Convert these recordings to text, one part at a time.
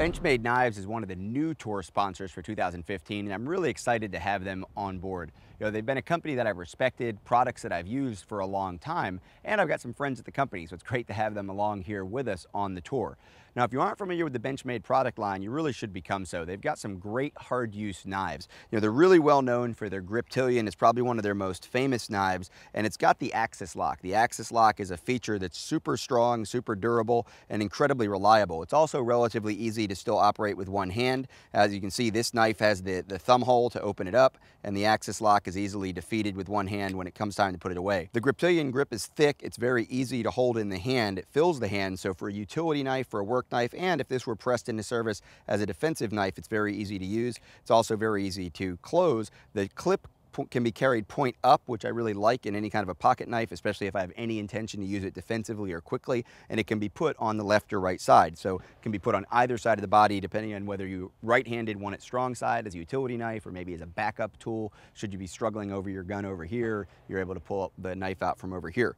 Benchmade Knives is one of the new tour sponsors for 2015, and I'm really excited to have them on board. They've been a company that I've respected, products that I've used for a long time, and I've got some friends at the company, so it's great to have them along here with us on the tour. Now, if you aren't familiar with the Benchmade product line, you really should become so. They've got some great hard-use knives. They're really well known for their Griptilian. It's probably one of their most famous knives, and it's got the axis lock. The axis lock is a feature that's super strong, super durable, and incredibly reliable. It's also relatively easy to still operate with one hand. As you can see, this knife has the thumb hole to open it up, and the axis lock is easily defeated with one hand when it comes time to put it away. The Griptilian grip is thick. It's very easy to hold in the hand. It fills the hand, so for a utility knife, for a work knife, and if this were pressed into service as a defensive knife, it's very easy to use. It's also very easy to close. The clip can be carried point up, which I really like in any kind of a pocket knife, especially if I have any intention to use it defensively or quickly, and it can be put on the left or right side. So it can be put on either side of the body, depending on whether you right-handed want it strong side as a utility knife or maybe as a backup tool. Should you be struggling over your gun over here, you're able to pull the knife out from over here.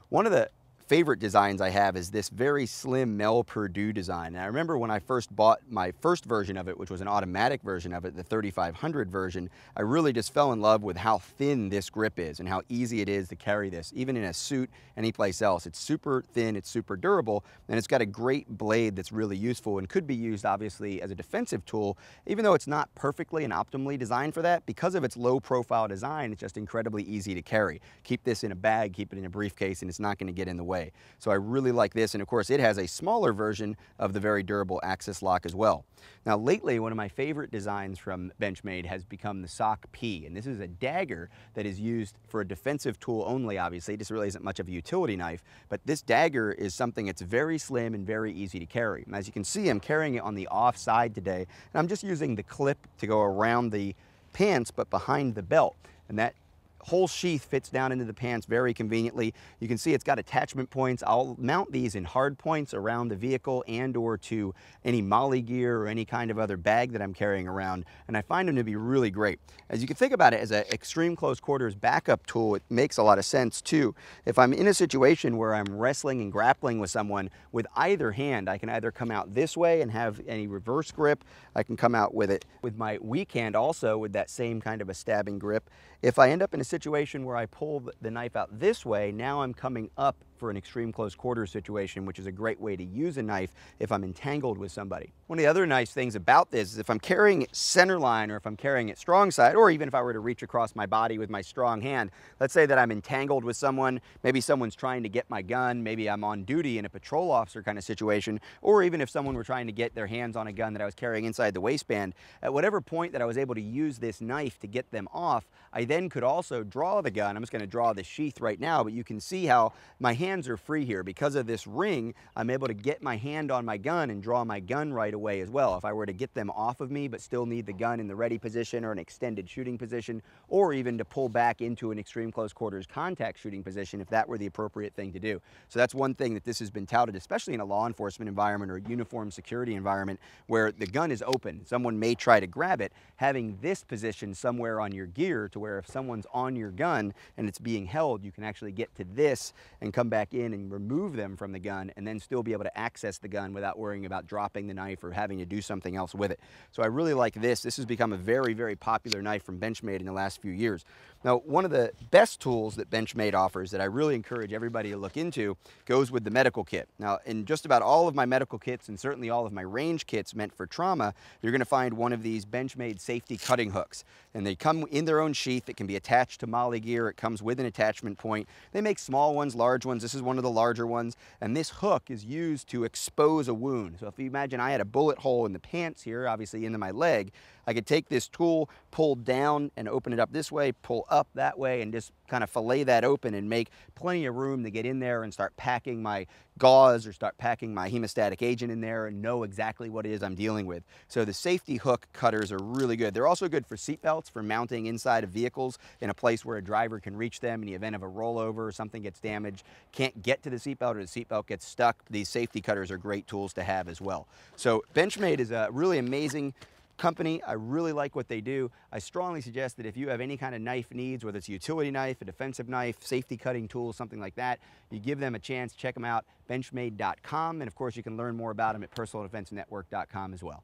One of the favorite designs I have is this very slim Mel Purdue design. And I remember when I first bought my first version of it, which was an automatic version of it, the 3500 version, I really just fell in love with how thin this grip is and how easy it is to carry this, even in a suit, any place else. It's super thin, it's super durable, and it's got a great blade that's really useful and could be used obviously as a defensive tool, even though it's not perfectly and optimally designed for that. Because of its low profile design, it's just incredibly easy to carry. Keep this in a bag, keep it in a briefcase, and it's not going to get in the way. So I really like this, and of course it has a smaller version of the very durable axis lock as well. Now lately, one of my favorite designs from Benchmade has become the Sock P, and this is a dagger that is used for a defensive tool only, obviously. This really isn't much of a utility knife, but this dagger is something that's very slim and very easy to carry. And as you can see, I'm carrying it on the off side today, and I'm just using the clip to go around the pants but behind the belt, and that whole sheath fits down into the pants very conveniently. You can see it's got attachment points. I'll mount these in hard points around the vehicle and or to any molly gear or any kind of other bag that I'm carrying around, and I find them to be really great. As you can think about it as an extreme close quarters backup tool, it makes a lot of sense too. If I'm in a situation where I'm wrestling and grappling with someone, with either hand, I can either come out this way and have any reverse grip. I can come out with it with my weak hand also with that same kind of a stabbing grip. If I end up in a situation where I pull the knife out this way, now I'm coming up for an extreme close quarters situation, which is a great way to use a knife if I'm entangled with somebody. One of the other nice things about this is if I'm carrying it center line, or if I'm carrying it strong side, or even if I were to reach across my body with my strong hand, let's say that I'm entangled with someone, maybe someone's trying to get my gun, maybe I'm on duty in a patrol officer kind of situation, or even if someone were trying to get their hands on a gun that I was carrying inside the waistband, at whatever point that I was able to use this knife to get them off, I then could also draw the gun. I'm just going to draw the sheath right now, but you can see how my hands are free here. Because of this ring, I'm able to get my hand on my gun and draw my gun right away as well. If I were to get them off of me but still need the gun in the ready position or an extended shooting position, or even to pull back into an extreme close quarters contact shooting position if that were the appropriate thing to do. So that's one thing that this has been touted, especially in a law enforcement environment or a uniform security environment where the gun is open. Someone may try to grab it. Having this position somewhere on your gear to where if someone's on your gun and it's being held, you can actually get to this and come back in and remove them from the gun and then still be able to access the gun without worrying about dropping the knife or having to do something else with it. So I really like this. This has become a very, very popular knife from Benchmade in the last few years. Now, one of the best tools that Benchmade offers that I really encourage everybody to look into goes with the medical kit. Now, in just about all of my medical kits and certainly all of my range kits meant for trauma, you're going to find one of these Benchmade safety cutting hooks. And they come in their own sheath. It can be attached to molly gear. It comes with an attachment point. They make small ones, large ones. This is one of the larger ones. And this hook is used to expose a wound. So if you imagine I had a bullet hole in the pants here, obviously into my leg, I could take this tool, pull down and open it up this way, pull up that way, and just kind of fillet that open and make plenty of room to get in there and start packing my gauze or start packing my hemostatic agent in there and know exactly what it is I'm dealing with. So the safety hook cutters are really good. They're also good for seat belts, for mounting inside of vehicles in a place where a driver can reach them in the event of a rollover or something gets damaged, can't get to the seatbelt or the seatbelt gets stuck. These safety cutters are great tools to have as well. So Benchmade is a really amazing company. I really like what they do. I strongly suggest that if you have any kind of knife needs, whether it's a utility knife, a defensive knife, safety cutting tool, something like that, you give them a chance. Check them out, benchmade.com. And of course, you can learn more about them at personaldefensenetwork.com as well.